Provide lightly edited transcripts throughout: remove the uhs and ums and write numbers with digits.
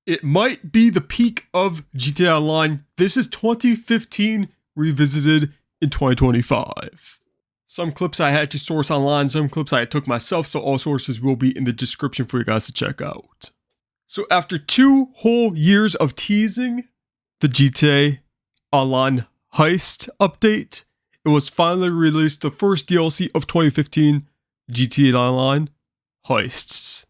It might be the peak of GTA Online. This is 2015 revisited in 2025. Some clips I had to source online, some clips I took myself, so all sources will be in the description for you guys to check out. So after 2 whole years of teasing the GTA Online heist update, it was finally released, the first DLC of 2015, GTA Online heists.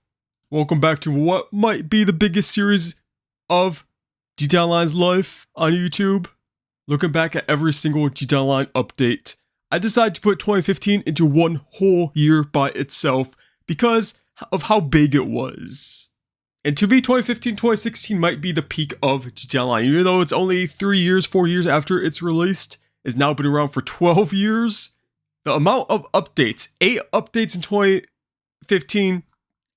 Welcome back to what might be the biggest series of GTA Online's life on YouTube. Looking back at every single GTA Online update, I decided to put 2015 into one whole year by itself because of how big it was. And to me, 2015-2016 might be the peak of GTA Online, even though it's only 4 years after it's released. It's now been around for 12 years. The amount of updates, 8 updates in 2015,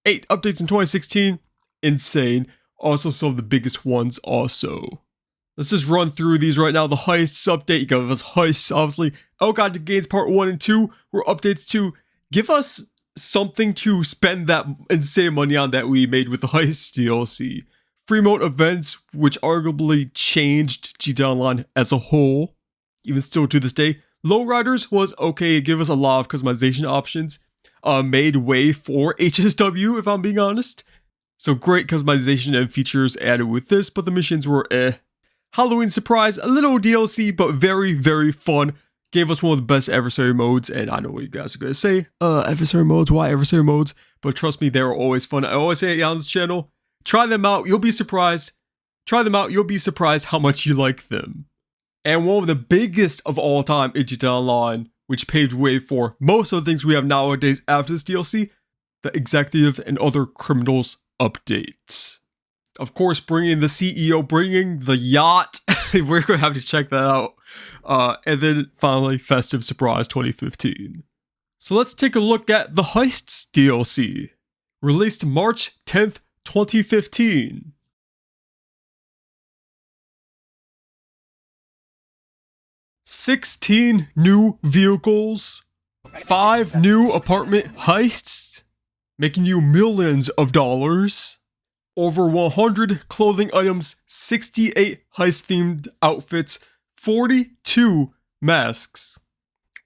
8 updates in 2016, insane. Also some of the biggest ones also. Let's just run through these right now. The heists update, you got us heists, obviously. Oh God, the Games Part 1 and 2 were updates to give us something to spend that insane money on that we made with the heists DLC. Freemode Events, which arguably changed GTA Online as a whole, even still to this day. Lowriders was okay, it gave us a lot of customization options. Made way for HSW, if I'm being honest. So great customization and features added with this, but the missions were eh. Halloween Surprise, a little DLC, but very, very fun. Gave us one of the best adversary modes, and I know what you guys are going to say. Adversary modes, why adversary modes? But trust me, they're always fun. I always say it on this channel. Try them out, you'll be surprised. Try them out, you'll be surprised how much you like them. And one of the biggest of all time in GTA Online, which paved way for most of the things we have nowadays after this DLC, the Executive and Other Criminals update. Of course, bringing the CEO, bringing the yacht. We're going to have to check that out. And then finally, Festive Surprise 2015. So let's take a look at the Heists DLC. Released March 10th, 2015. 16 new vehicles, 5 new apartment heists, making you millions of dollars, over 100 clothing items, 68 heist-themed outfits, 42 masks,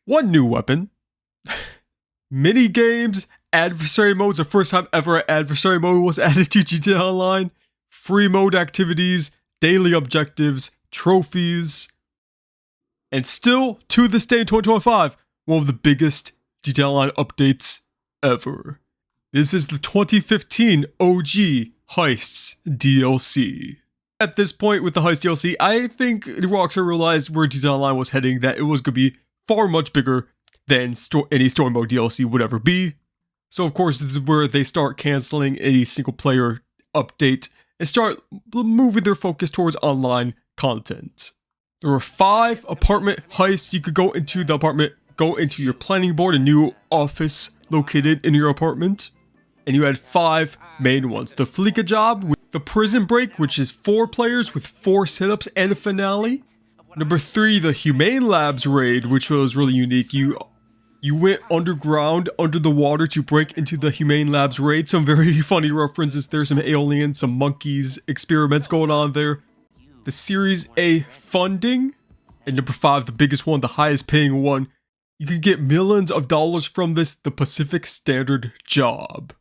1 new weapon, mini games, adversary modes, the first time ever an adversary mode was added to GTA Online, free mode activities, daily objectives, trophies, and still, to this day in 2025, one of the biggest GTA Online updates ever. This is the 2015 OG Heists DLC. At this point with the Heist DLC, I think Rockstar realized where GTA Online was heading, that it was going to be far much bigger than any story mode DLC would ever be. So of course, this is where they start canceling any single player update and start moving their focus towards online content. There were 5 apartment heists. You could go into the apartment, go into your planning board, a new office located in your apartment. And you had 5 main ones. The Fleeka job, with the prison break, which is 4 players with 4 setups and a finale. Number 3, the Humane Labs raid, which was really unique. You went underground, under the water to break into the Humane Labs raid. Some very funny references there, some aliens, some monkeys, experiments going on there. The Series A funding, and number 5, the biggest one, the highest paying one. You could get millions of dollars from this, the Pacific Standard job.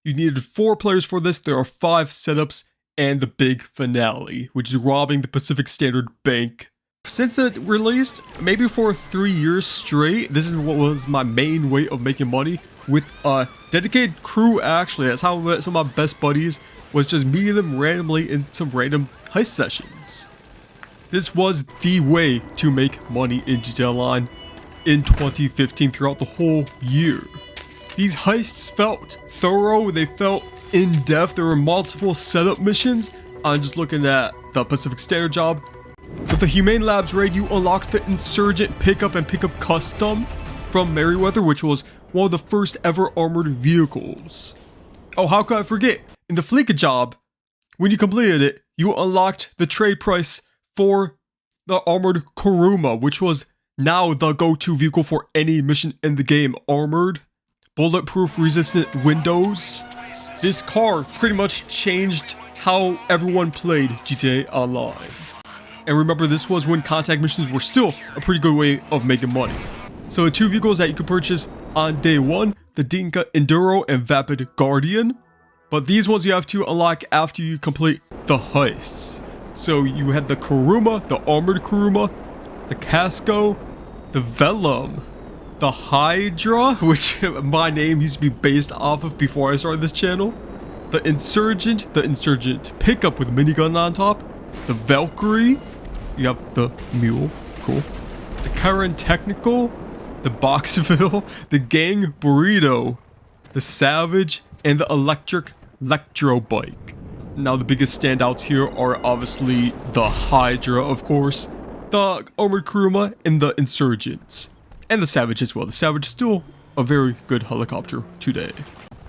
You needed 4 players for this, there are 5 setups, and the big finale, which is robbing the Pacific Standard Bank. Since it released, maybe for 3 years straight, this is what was my main way of making money, with a dedicated crew actually. That's how I met some of my best buddies, was just meeting them randomly in some random heist sessions. This was the way to make money in GTA Online in 2015 throughout the whole year. These heists felt thorough, they felt in-depth, there were multiple setup missions. I'm just looking at the Pacific Standard job. With the Humane Labs raid, you unlocked the Insurgent Pickup and Pickup Custom from Merryweather, which was one of the first ever armored vehicles. Oh, how could I forget? In the Fleeka job, when you completed it, you unlocked the trade price for the armored Kuruma, which was now the go-to vehicle for any mission in the game. Armored, bulletproof resistant windows. This car pretty much changed how everyone played GTA Online. And remember, this was when contact missions were still a pretty good way of making money. So the 2 vehicles that you could purchase on day 1, the Dinka Enduro and Vapid Guardian. But these ones you have to unlock after you complete the heists. So you had the Kuruma, the Armored Kuruma, the Casco, the Velum, the Hydra, which my name used to be based off of before I started this channel, the Insurgent pickup with minigun on top, the Valkyrie, you have the Mule, cool, the Karen Technical, the Boxville, the Gang Burrito, the Savage, and the Electro Bike. Now the biggest standouts here are obviously the Hydra, of course, the Armored Kuruma, and the Insurgents. And the Savage as well. The Savage is still a very good helicopter today.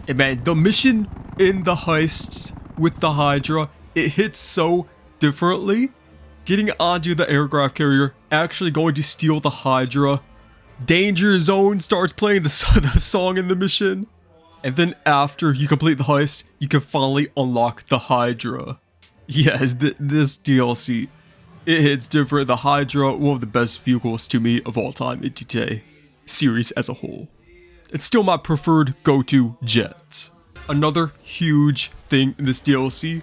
And man, the mission in the heists with the Hydra, it hits so differently. Getting onto the aircraft carrier, actually going to steal the Hydra. Danger Zone starts playing the song in the mission. And then after you complete the heist, you can finally unlock the Hydra. Yes, this DLC, it hits different. The Hydra, one of the best vehicles to me of all time in GTA series as a whole. It's still my preferred go-to jet. Another huge thing in this DLC,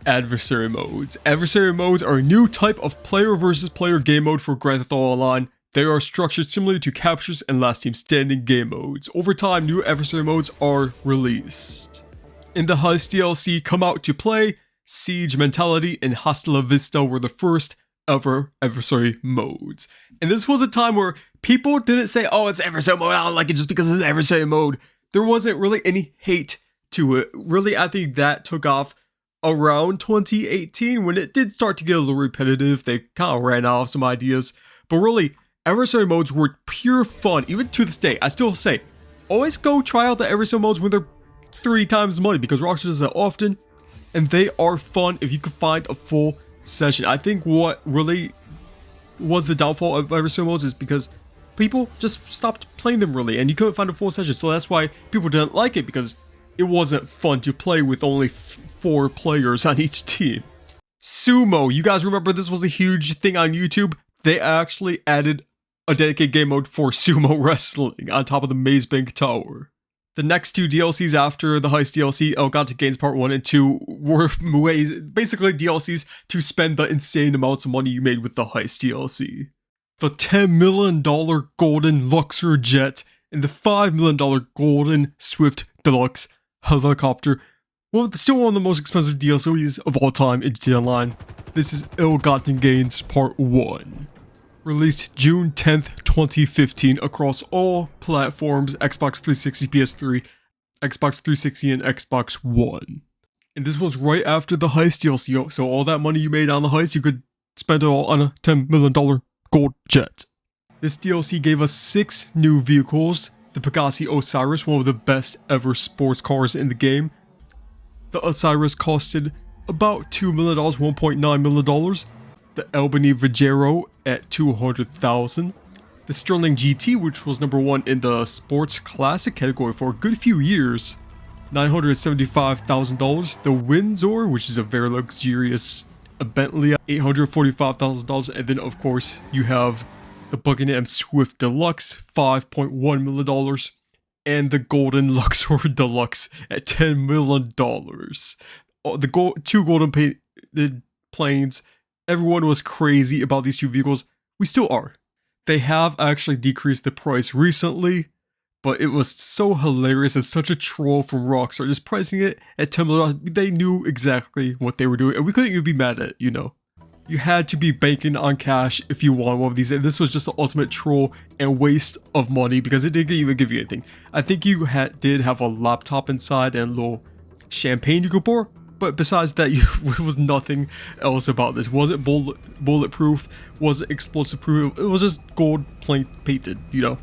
adversary modes. Adversary modes are a new type of player versus player game mode for Grand Theft Auto Online. They are structured similarly to captures and last team standing game modes. Over time, new adversary modes are released. In the Heist DLC, Come Out to Play, Siege Mentality, and Hasta La Vista were the first ever adversary modes. And this was a time where people didn't say, oh, it's adversary mode, I don't like it just because it's adversary mode. There wasn't really any hate to it. Really, I think that took off around 2018 when it did start to get a little repetitive. They kind of ran out of some ideas. But really, adversary modes were pure fun. Even to this day, I still say, always go try out the adversary modes when they're 3 times money, because Rockstar does that often. And they are fun if you can find a full session. I think what really was the downfall of adversary modes is because people just stopped playing them really, and you couldn't find a full session. So that's why people didn't like it, because it wasn't fun to play with only 4 players on each team. Sumo, you guys remember this was a huge thing on YouTube? They actually added a dedicated game mode for sumo wrestling on top of the Maze Bank Tower. The next 2 DLCs after the Heist DLC, Elgato Games Part 1 and 2, were basically DLCs to spend the insane amounts of money you made with the Heist DLC. The $10 million Golden Luxor Jet and the $5 million Golden Swift Deluxe Helicopter. Well, still one of the most expensive DLCs of all time in GTA Online. This is Ill-Gotten Gains Part 1. Released June 10th, 2015 across all platforms, Xbox 360, PS3, Xbox 360, and Xbox One. And this was right after the Heist DLC, so all that money you made on the Heist, you could spend it all on a $10 million gold jet. This DLC gave us 6 new vehicles. The Pegasi Osiris, one of the best ever sports cars in the game. The Osiris costed about $2 million, $1.9 million. The Albany Vajero at $200,000. The Sterling GT, which was number 1 in the sports classic category for a good few years, $975,000. The Windsor, which is a very luxurious Bentley, $845,000. And then of course you have the Buckingham Swift Deluxe, $5.1 million. And the Golden Luxor Deluxe at $10 million. The 2 golden painted planes. Everyone was crazy about these 2 vehicles. We still are. They have actually decreased the price recently, but it was so hilarious and such a troll from Rockstar just pricing it at $10 million. They knew exactly what they were doing, and we couldn't even be mad at it, you know. You had to be banking on cash if you wanted one of these, and this was just the ultimate troll and waste of money because it didn't even give you anything. I think you did have a laptop inside and a little champagne you could pour. But besides that, there was nothing else about this. Wasn't bulletproof, wasn't explosive proof, it was just gold painted, you know.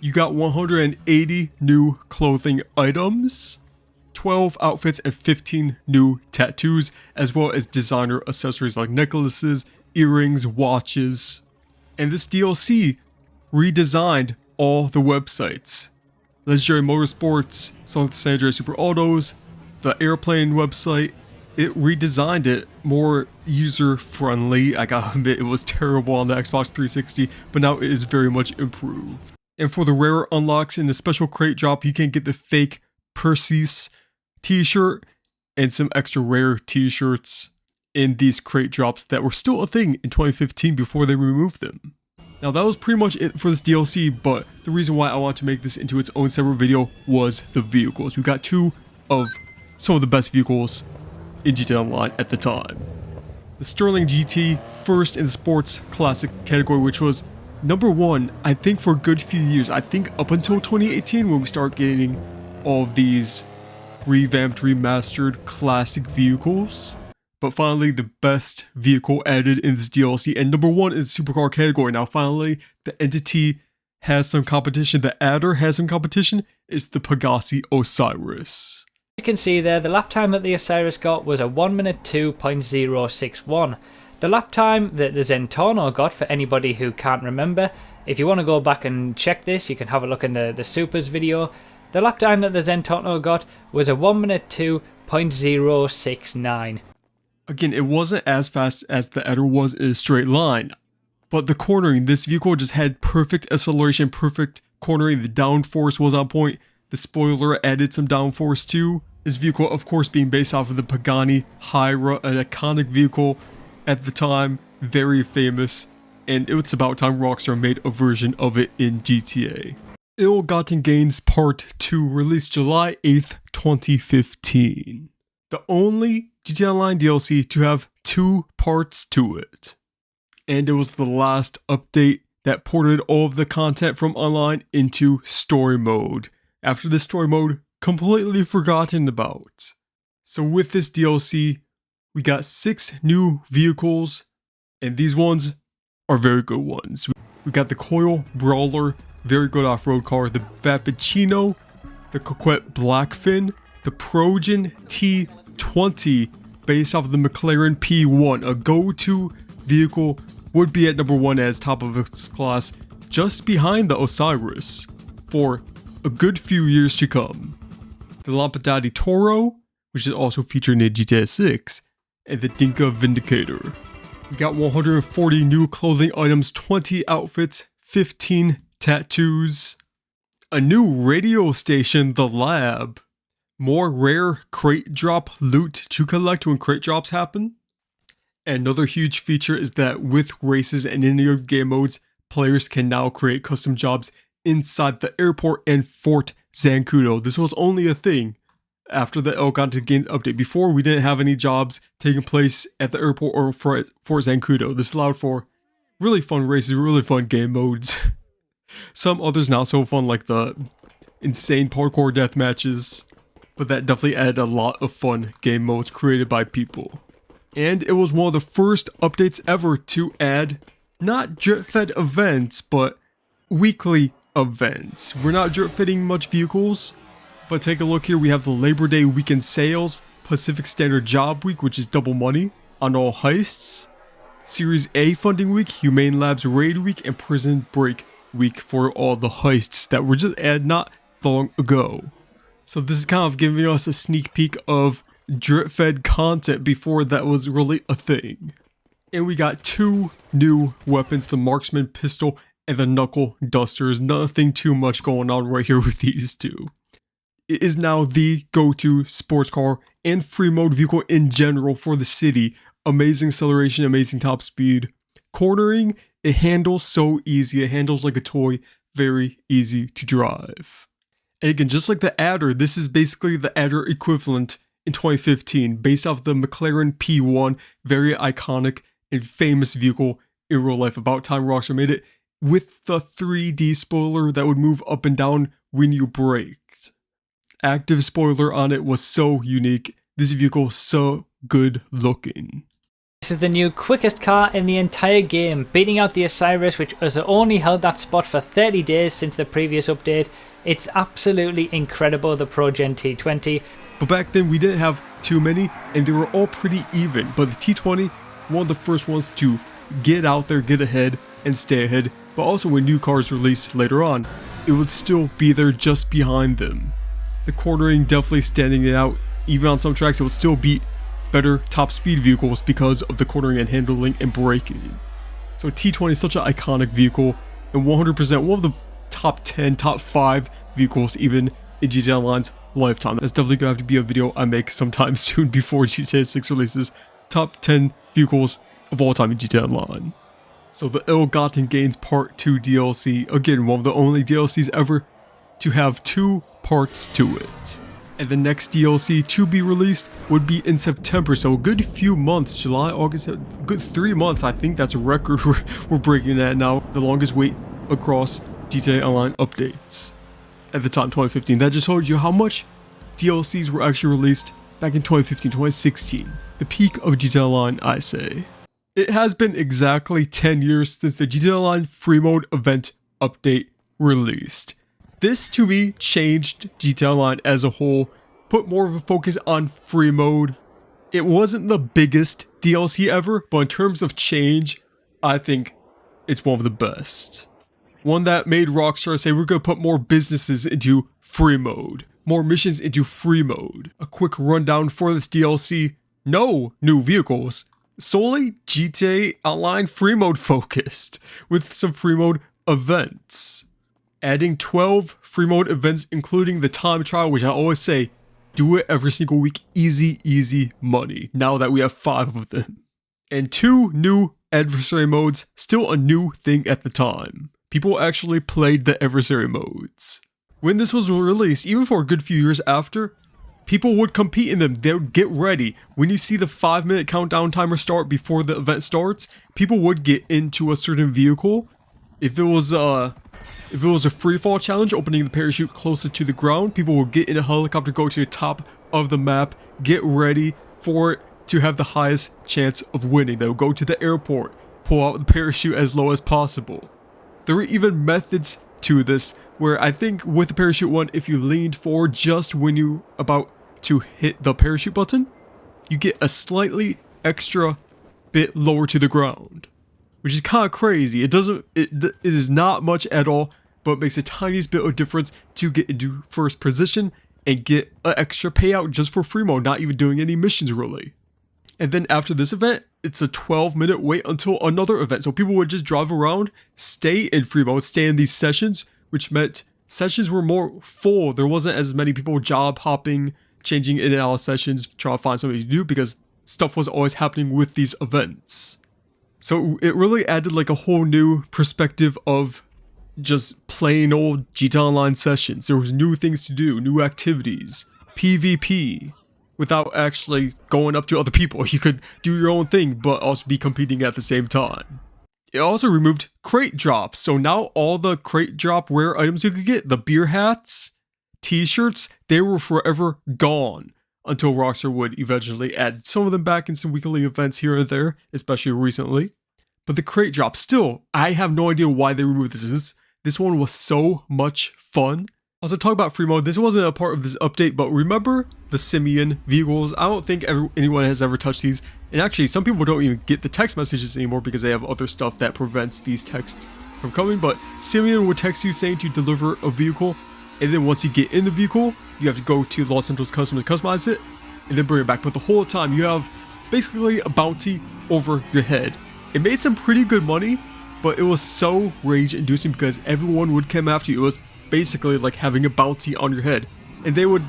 You got 180 new clothing items, 12 outfits, and 15 new tattoos, as well as designer accessories like necklaces, earrings, watches. And this DLC redesigned all the websites. Legendary Motorsports, San Andreas Super Autos, the airplane website, it redesigned it more user-friendly. I gotta admit, it was terrible on the Xbox 360, but now it is very much improved. And for the rare unlocks in the special crate drop, you can get the fake Perseus t-shirt and some extra rare t-shirts in these crate drops that were still a thing in 2015 before they removed them. Now that was pretty much it for this DLC, but the reason why I want to make this into its own separate video was the vehicles. We got two of some of the best vehicles in GTA Online at the time. The Sterling GT, first in the sports classic category, which was number one, I think, for a good few years. I think up until 2018 when we start getting all of these revamped, remastered classic vehicles. But finally, the best vehicle added in this DLC, and number one in the supercar category. Now finally, the entity has some competition, the adder has some competition, it's the Pegassi Osiris. You can see there, the lap time that the Osiris got was a 1 minute 2.061. The lap time that the Zentorno got, for anybody who can't remember, if you want to go back and check this, you can have a look in the Supers video. The lap time that the Zentorno got was a 1 minute 2.069. Again, it wasn't as fast as the adder was in a straight line, but the cornering, this vehicle just had perfect acceleration, perfect cornering, the downforce was on point, the spoiler added some downforce too. This vehicle, of course, being based off of the Pagani Hyra, an iconic vehicle at the time, very famous, and it's about time Rockstar made a version of it in GTA. Ill-Gotten Gains Part 2, released July 8th, 2015. The only GTA Online DLC to have 2 parts to it. And it was the last update that ported all of the content from online into story mode. After this story mode, completely forgotten about. So with this DLC, we got 6 new vehicles, and these ones are very good ones. We got the Coil Brawler, very good off-road car, the Vappuccino, the Coquette Blackfin, the Progen T20, based off of the McLaren P1, a go-to vehicle, would be at number 1 as top of its class, just behind the Osiris, for a good few years to come. The Lampadati Toro, which is also featured in GTA 6, and the Dinka Vindicator. We got 140 new clothing items, 20 outfits, 15 tattoos, a new radio station, The Lab, more rare crate drop loot to collect when crate drops happen. Another huge feature is that with races and in your game modes, players can now create custom jobs inside the airport and Fort Zancudo. This was only a thing after the Ill-Gotten Gains update. Before, we didn't have any jobs taking place at the airport or Fort Zancudo. This allowed for really fun races, really fun game modes. Some others not so fun, like the insane parkour death matches, but that definitely added a lot of fun game modes created by people. And it was one of the first updates ever to add not drip-fed events, but weekly events. We're not drip-fitting much vehicles, but take a look here. We have the Labor Day weekend sales, Pacific Standard Job Week, which is double money on all heists, Series A funding week, Humane Labs Raid Week, and Prison Break Week for all the heists that were just added not long ago. So this is kind of giving us a sneak peek of drip-fed content before that was really a thing. And we got 2 new weapons, the Marksman Pistol and the Knuckle Dusters. Nothing too much going on right here with these two. It is now the go-to sports car and free mode vehicle in general for the city. Amazing acceleration, amazing top speed. Cornering, it handles so easy. It handles like a toy, very easy to drive. And again, just like the Adder, this is basically the Adder equivalent in 2015, based off the McLaren P1, very iconic and famous vehicle in real life. About time Rockstar made it with the 3D spoiler that would move up and down when you braked. Active spoiler on it was so unique. This vehicle so good looking. This is the new quickest car in the entire game, beating out the Osiris, which has only held that spot for 30 days since the previous update. It's absolutely incredible, the Progen T20. But back then we didn't have too many, and they were all pretty even. But the T20, one of the first ones to get out there, get ahead, and stay ahead. But also when new cars released later on, it would still be there just behind them. The cornering definitely standing it out. Even on some tracks, it would still beat better top speed vehicles because of the cornering and handling and braking. So T20 is such an iconic vehicle and 100% one of the top 10, top 5 vehicles even in GTA Online's lifetime. That's definitely going to have to be a video I make sometime soon before GTA 6 releases. Top 10 vehicles of all time in GTA Online. So the Ill-Gotten Gains Part 2 DLC, again one of the only DLCs ever to have 2 parts to it. And the next DLC to be released would be in September, so a good few months, July, August, a good 3 months. I think that's a record we're breaking that now, the longest wait across GTA Online updates. At the time, 2015, that just told you how much DLCs were actually released back in 2015, 2016. The peak of GTA Online, I say. It has been exactly 10 years since the GTA Online Freemode Event update released. This, to me, changed GTA Online as a whole, put more of a focus on free mode. It wasn't the biggest DLC ever, but in terms of change, I think it's one of the best. One that made Rockstar say we're going to put more businesses into free mode, more missions into free mode. A quick rundown for this DLC, no new vehicles, solely GTA Online free mode focused, with some free mode events. Adding 12 free mode events, including the time trial, which I always say, do it every single week, easy money, now that we have 5 of them. And 2 new adversary modes, still a new thing at the time. People actually played the adversary modes. When this was released, even for a good few years after, people would compete in them. They would get ready. When you see the 5-minute countdown timer start before the event starts, people would get into a certain vehicle. If it was a free fall challenge, opening the parachute closest to the ground, people would get in a helicopter, go to the top of the map, get ready for it to have the highest chance of winning. They would go to the airport, pull out the parachute as low as possible. There were even methods to this where I think with the parachute one, if you leaned forward just when you about to hit the parachute button, you get a slightly extra bit lower to the ground, which is kind of crazy. It is not much at all, but it makes the tiniest bit of difference to get into first position and get an extra payout just for free mode, not even doing any missions really. And then after this event, it's a 12-minute wait until another event. So people would just drive around, stay in free mode, stay in these sessions, which meant sessions were more full. There wasn't as many people job hopping, changing in and out of sessions, trying to find something to do because stuff was always happening with these events. So it really added like a whole new perspective of just plain old GTA Online sessions. There was new things to do, new activities, PvP, without actually going up to other people. You could do your own thing, but also be competing at the same time. It also removed crate drops, so now all the crate drop rare items you could get, the beer hats, t-shirts, they were forever gone until Rockstar would eventually add some of them back in some weekly events here and there, especially recently. But the crate drop, still, I have no idea why they removed this. This one was so much fun. Also, talk about free mode, this wasn't a part of this update, but remember the Simeon vehicles? I don't think anyone has ever touched these. And actually, some people don't even get the text messages anymore because they have other stuff that prevents these texts from coming. But Simeon would text you saying to deliver a vehicle. And then once you get in the vehicle, you have to go to Los Angeles Customs, customize it, and then bring it back. But the whole time, you have basically a bounty over your head. It made some pretty good money, but it was so rage-inducing because everyone would come after you. It was basically like having a bounty on your head. And they would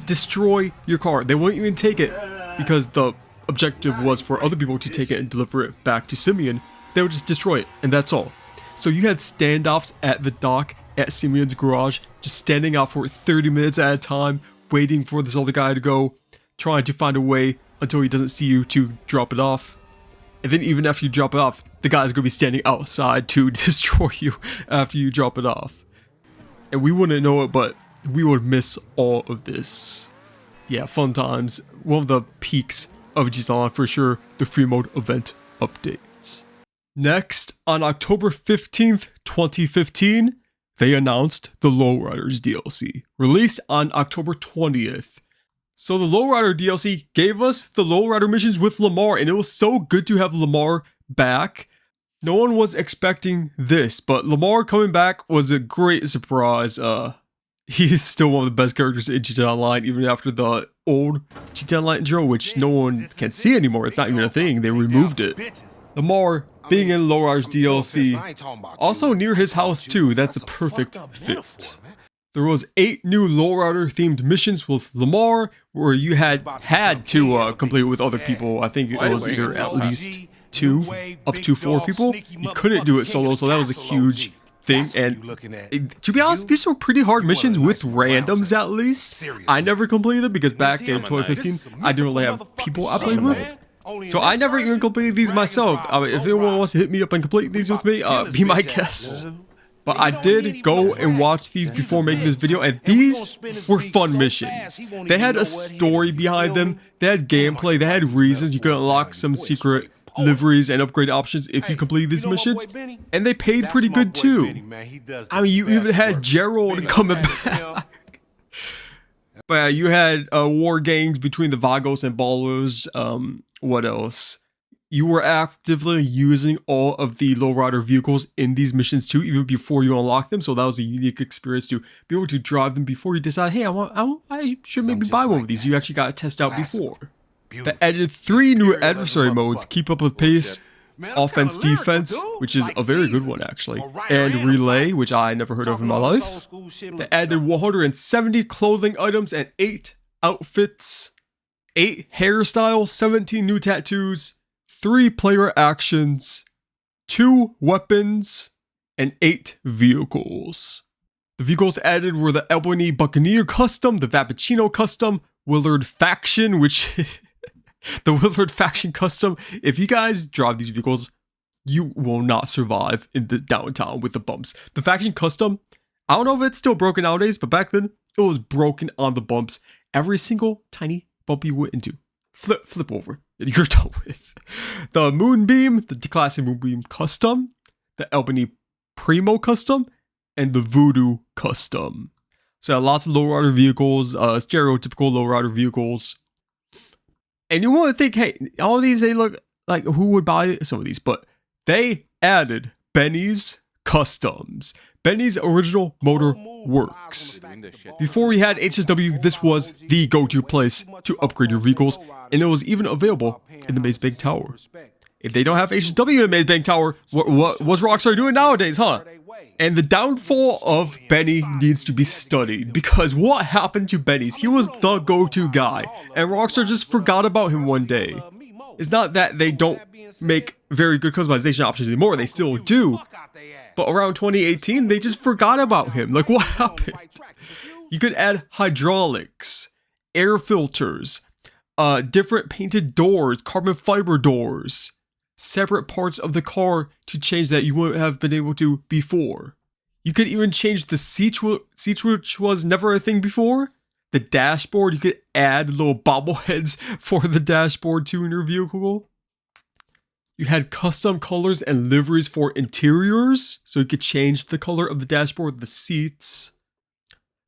destroy your car. They wouldn't even take it because the objective was for other people to take it and deliver it back to Simeon. They would just destroy it, and that's all. So you had standoffs at the dock at Simeon's garage, just standing out for 30 minutes at a time, waiting for this other guy to go, trying to find a way until he doesn't see you to drop it off. And then even after you drop it off, the guy's gonna be standing outside to destroy you after you drop it off. And we wouldn't know it, but we would miss all of this. Yeah, fun times. One of the peaks of GTA Online for sure, the free mode event updates. Next, on October 15th, 2015, they announced the Lowriders DLC, released on October 20th. So the Lowrider DLC gave us the Lowrider missions with Lamar, and it was so good to have Lamar back. No one was expecting this, but Lamar coming back was a great surprise. He's still one of the best characters in GTA Online, even after the old GTA Online intro, which no one can see anymore. It's not even a thing. They removed it. Lamar being in Lowriders DLC, also near his house too. That's a perfect fit. There was 8 new Lowrider themed missions with Lamar, where you had to complete with other people. I think it was either at least 2 up to 4 people. You couldn't do it solo, so that was a huge thing. And to be honest, these were pretty hard missions with randoms at least. I never completed them because back in 2015, I didn't really have people I played with. So I never even completed these myself. If anyone wants to hit me up and complete these with me, be my guest. But I did go and watch these before making this video, and these were fun missions. They had a story behind them, they had gameplay, they had reasons. You could unlock some secret liveries and upgrade options if you complete these missions, and they paid pretty good too. I mean, you even had Gerald coming back. But yeah, you had war gangs between the Vagos and Ballers. What else? You were actively using all of the Lowrider vehicles in these missions too, even before you unlock them. So that was a unique experience to be able to drive them before you decide, hey, I should maybe buy one of these. You actually got to test out before. They added 3 new adversary modes: keep up with pace, offense, defense, which is a very good one actually, and relay, which I never heard of in my life. They added 170 clothing items and 8 outfits, 8 hairstyles, 17 new tattoos, 3 player actions, 2 weapons, and 8 vehicles. The vehicles added were the Ebony Buccaneer Custom, the Vappuccino Custom, Willard Faction, which the Willard Faction Custom. If you guys drive these vehicles, you will not survive in the downtown with the bumps. The Faction Custom, I don't know if it's still broken nowadays, but back then it was broken on the bumps. Every single tiny bump you went into, flip over, and you're done with. The Moonbeam, the classic Moonbeam Custom, the Albany Primo Custom, and the Voodoo Custom. So lots of lowrider vehicles, stereotypical lowrider vehicles. And you want to think, hey, all of these, they look like, who would buy some of these? But they added Benny's Customs. Benny's Original Motor Works. Before we had HSW, this was the go-to place to upgrade your vehicles, and it was even available in the Maze Bank Tower. If they don't have HSW in Maze Bank Tower, what's Rockstar doing nowadays, huh? And the downfall of Benny needs to be studied, because what happened to Benny's? He was the go-to guy, and Rockstar just forgot about him one day. It's not that they don't make very good customization options anymore, they still do. But around 2018, they just forgot about him. Like, what happened? You could add hydraulics, air filters, different painted doors, carbon fiber doors, separate parts of the car to change that you wouldn't have been able to before. You could even change the seats, which was never a thing before. The dashboard, you could add little bobbleheads for the dashboard too in your vehicle. You had custom colors and liveries for interiors, so you could change the color of the dashboard, the seats,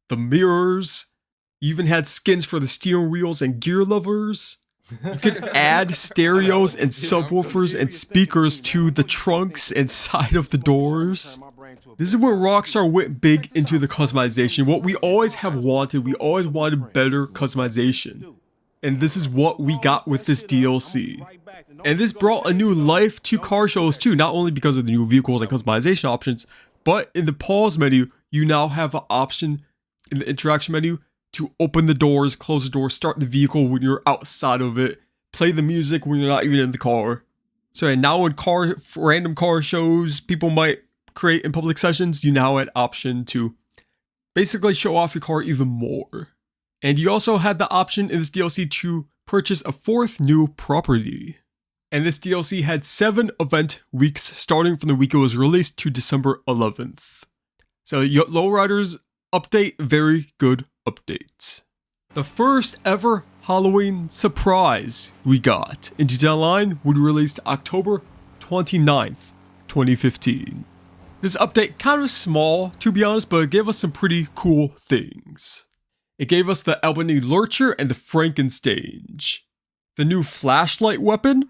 the mirrors. You even had skins for the steering wheels and gear levers. You could add stereos and subwoofers and speakers to the trunks and side of the doors. This is where Rockstar went big into the customization. What we always have wanted, we always wanted better customization. And this is what we got with this DLC. And this brought a new life to car shows too, not only because of the new vehicles and customization options, but in the pause menu, you now have an option in the interaction menu to open the doors, close the doors, start the vehicle when you're outside of it, play the music when you're not even in the car. So now in random car shows people might create in public sessions, you now had option to basically show off your car even more. And you also had the option in this DLC to purchase a 4th new property. And this DLC had 7 event weeks starting from the week it was released to December 11th. So Lowriders update, very good update. The first ever Halloween surprise we got in GTA Online would be released October 29th, 2015. This update kind of small, to be honest, but it gave us some pretty cool things. It gave us the Albany Lurcher and the Frankenstange, the new flashlight weapon,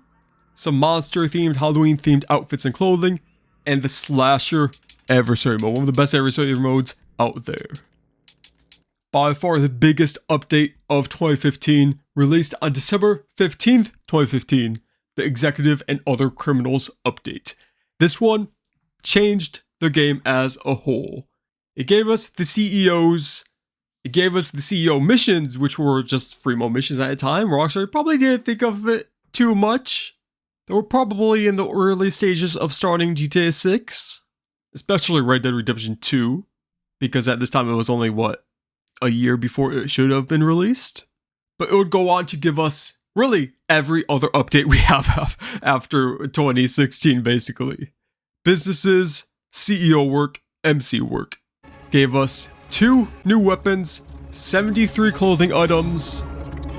some monster-themed, Halloween-themed outfits and clothing, and the Slasher Adversary Mode, one of the best adversary modes out there. by far the biggest update of 2015, released on December 15th, 2015, the Executive and Other Criminals update. This one changed the game as a whole. It gave us the CEOs, it gave us the CEO missions, which were just Freemode missions at a time. Rockstar probably didn't think of it too much. They were probably in the early stages of starting GTA 6, especially Red Dead Redemption 2, because at this time it was only, a year before it should have been released. But it would go on to give us really every other update we have after 2016, basically. Businesses, CEO work, MC work. Gave us 2 new weapons, 73 clothing items,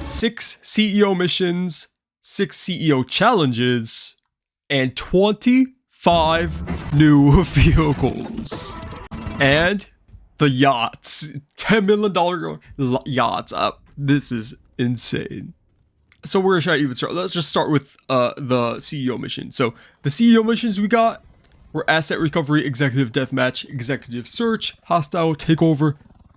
6 CEO missions, 6 CEO challenges, and 25 new vehicles. And the yachts. $10 million yachts. This is insane. So where should I even start? Let's just start with the CEO mission. So the CEO missions we got were Asset Recovery, Executive Deathmatch, Executive Search, Hostile Takeover,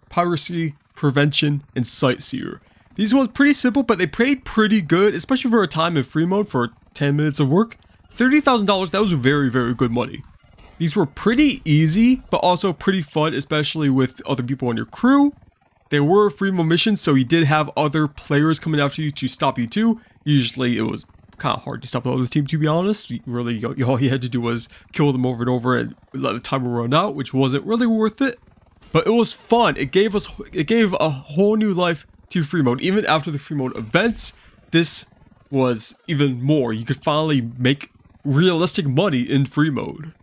Piracy, Prevention, and Sightseer. These ones pretty simple, but they paid pretty good, especially for a time in free mode for 10 minutes of work. $30,000, that was very, very good money. These were pretty easy, but also pretty fun, especially with other people on your crew. They were free mode missions, so you did have other players coming after you to stop you too. Usually it was kind of hard to stop the other team, to be honest. Really, all you had to do was kill them over and over and let the timer run out, which wasn't really worth it. But it was fun. It gave a whole new life to free mode. Even after the free mode events, this was even more. You could finally make realistic money in free mode.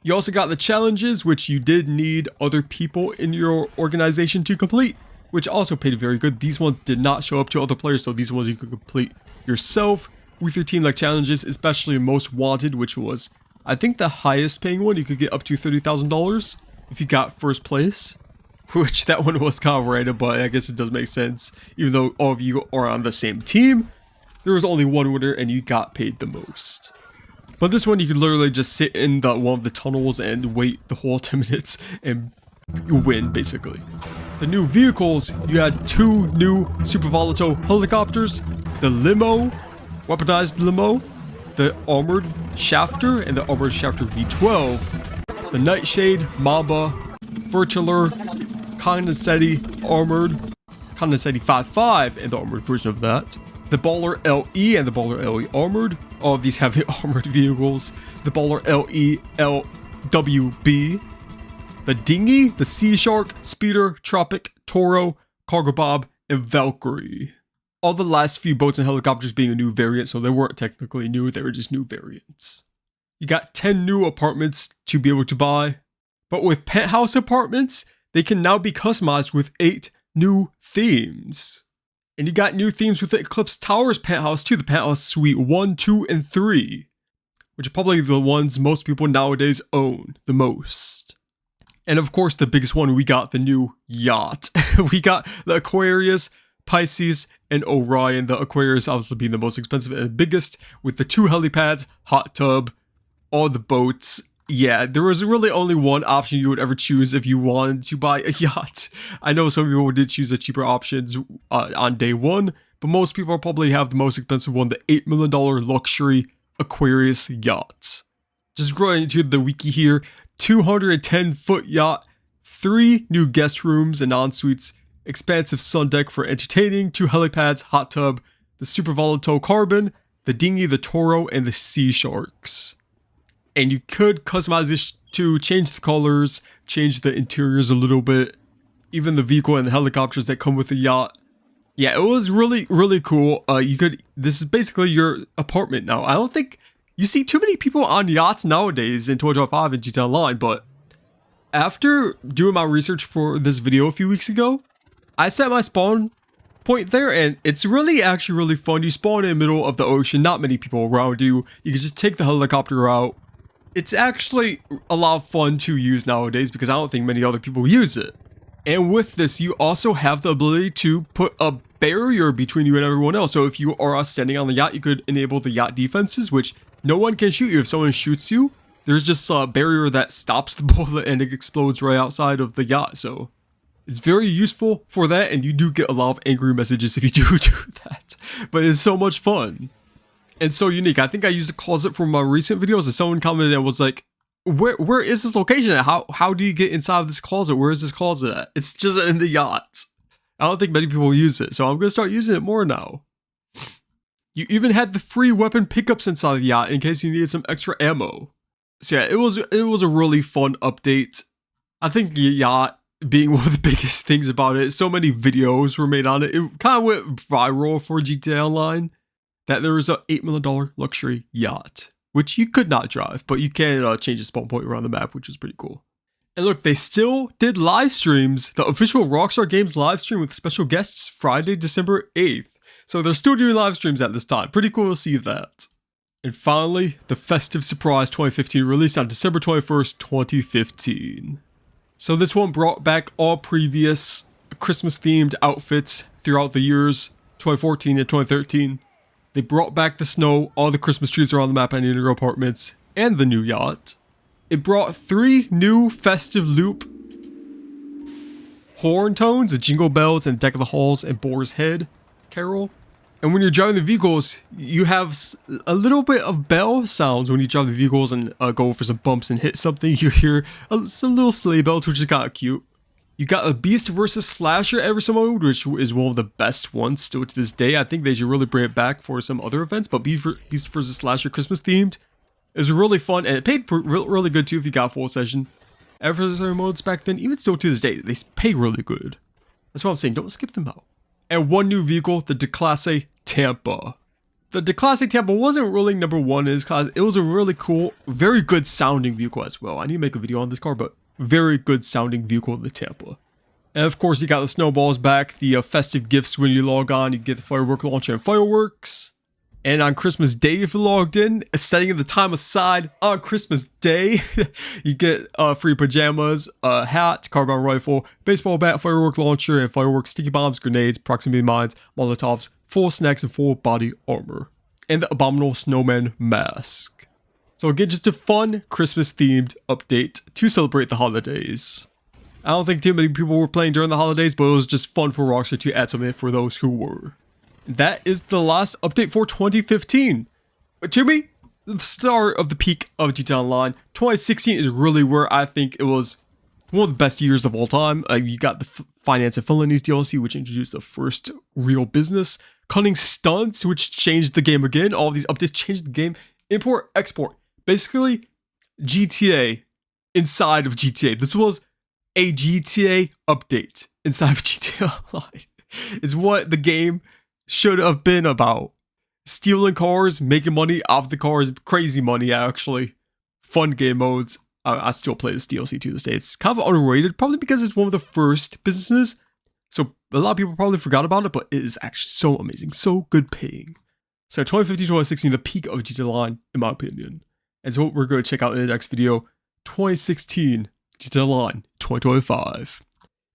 You also got the challenges, which you did need other people in your organization to complete, which also paid very good. These ones did not show up to other players, so these ones you could complete yourself with your team, like challenges, especially Most Wanted, which was, I think, the highest paying one. You could get up to $30,000 if you got first place, which that one was kind of random, but I guess it does make sense. Even though all of you are on the same team, there was only one winner and you got paid the most. But this one, you could literally just sit in one of the tunnels and wait the whole 10 minutes and you win, basically. The new vehicles, you had 2 new Super Volatile helicopters, the limo, weaponized limo, the armored shafter, and the armored shafter V12, the Nightshade, Mamba, Vertiller, Condensati armored, Condensati 5.5, and the armored version of that. The Baller LE and the Baller LE armored. All of these have the armored vehicles. The Baller LE LWB. The Dinghy, the Sea Shark, Speeder, Tropic, Toro, Cargo Bob, and Valkyrie. All the last few boats and helicopters being a new variant, so they weren't technically new, they were just new variants. You got 10 new apartments to be able to buy. But with penthouse apartments, they can now be customized with 8 new themes. And you got new themes with the Eclipse Towers penthouse too, the penthouse suite 1, 2, and 3, which are probably the ones most people nowadays own the most. And of course, the biggest one, we got the new yacht. We got the Aquarius, Pisces, and Orion. The Aquarius obviously being the most expensive and biggest, with the 2 helipads, hot tub, all the boats. Yeah, there was really only one option you would ever choose if you wanted to buy a yacht. I know some people did choose the cheaper options on day one, but most people probably have the most expensive one, the $8 million luxury Aquarius yacht. Just going into the wiki here, 210-foot yacht, 3 new guest rooms and en-suites, expansive sun deck for entertaining, 2 helipads, hot tub, the Super Volatile Carbon, the Dinghy, the Toro, and the Sea Sharks. And you could customize this to change the colors, change the interiors a little bit, even the vehicle and the helicopters that come with the yacht. Yeah, it was really, really cool. This is basically your apartment now. I don't think you see too many people on yachts nowadays in 2025 and GTA Online, but after doing my research for this video a few weeks ago, I set my spawn point there, and it's actually really fun. You spawn in the middle of the ocean, not many people around you. You can just take the helicopter out. It's actually a lot of fun to use nowadays because I don't think many other people use it. And with this, you also have the ability to put a barrier between you and everyone else. So if you are standing on the yacht, you could enable the yacht defenses, which no one can shoot you. If someone shoots you, there's just a barrier that stops the bullet and it explodes right outside of the yacht. So It's very useful for that, and you do get a lot of angry messages if you do that. But it's so much fun. And so unique. I think I used the closet from my recent videos, and someone commented and was like, where is this location at? How do you get inside of this closet? Where is this closet at? It's just in the yacht. I don't think many people use it, so I'm going to start using it more now. You even had the free weapon pickups inside of the yacht in case you needed some extra ammo. So yeah, it was a really fun update. I think the yacht being one of the biggest things about it. So many videos were made on it. It kind of went viral for GTA Online that there was a $8 million luxury yacht, which you could not drive, but you can change the spawn point around the map, which is pretty cool. And look, they still did live streams. The official Rockstar Games live stream with special guests Friday, December 8th. So they're still doing live streams at this time. Pretty cool to see that. And finally, the Festive Surprise 2015 released on December 21st, 2015. So this one brought back all previous Christmas-themed outfits throughout the years 2014 and 2013. They brought back the snow, all the Christmas trees around the map and in your apartments, and the new yacht. It brought 3 new festive loop horn tones, the Jingle Bells and Deck of the Halls and Boar's Head carol. And when you're driving the vehicles, you have a little bit of bell sounds when you drive the vehicles and go for some bumps and hit something. You hear some little sleigh bells, which is kind of cute. You got a Beast versus Slasher Everson mode, which is one of the best ones still to this day. I think they should really bring it back for some other events, but Beast versus Slasher Christmas themed. It was really fun, and it paid really good too if you got full session. Adversary modes back then, even still to this day, they pay really good. That's what I'm saying, don't skip them out. And one new vehicle, the Declasse Tampa. The Declasse Tampa wasn't really number one in this class. It was a really cool, very good sounding vehicle as well. I need to make a video on this car, but very good sounding vehicle, the Tampa. And of course, you got the snowballs back, the festive gifts when you log on. You get the firework launcher and fireworks. And on Christmas Day, if you logged in, setting the time aside on Christmas Day, you get free pajamas, a hat, carbine rifle, baseball bat, firework launcher, and fireworks, sticky bombs, grenades, proximity mines, molotovs, full snacks, and full body armor. And the abominable snowman mask. So again, just a fun Christmas-themed update to celebrate the holidays. I don't think too many people were playing during the holidays, but it was just fun for Rockstar to add something for those who were. That is the last update for 2015. But to me, the start of the peak of GTA Online, 2016 is really where I think it was one of the best years of all time. You got the Finance and Felonies DLC, which introduced the first real business. Cunning Stunts, which changed the game again. All these updates changed the game. Import, export. Basically, GTA inside of GTA. This was a GTA update inside of GTA Online. It's what the game should have been about. Stealing cars, making money off the cars, crazy money actually. Fun game modes. I still play this DLC to this day. It's kind of underrated, probably because it's one of the first businesses. So a lot of people probably forgot about it, but it is actually so amazing, so good paying. So 2015, 2016, the peak of GTA Online, in my opinion. And so we're going to check out in the next video, 2016 GTA Online 2025.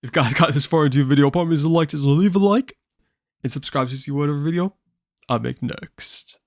If you guys got this far into the video, promise to like this, leave a like. And subscribe to see whatever video I make next.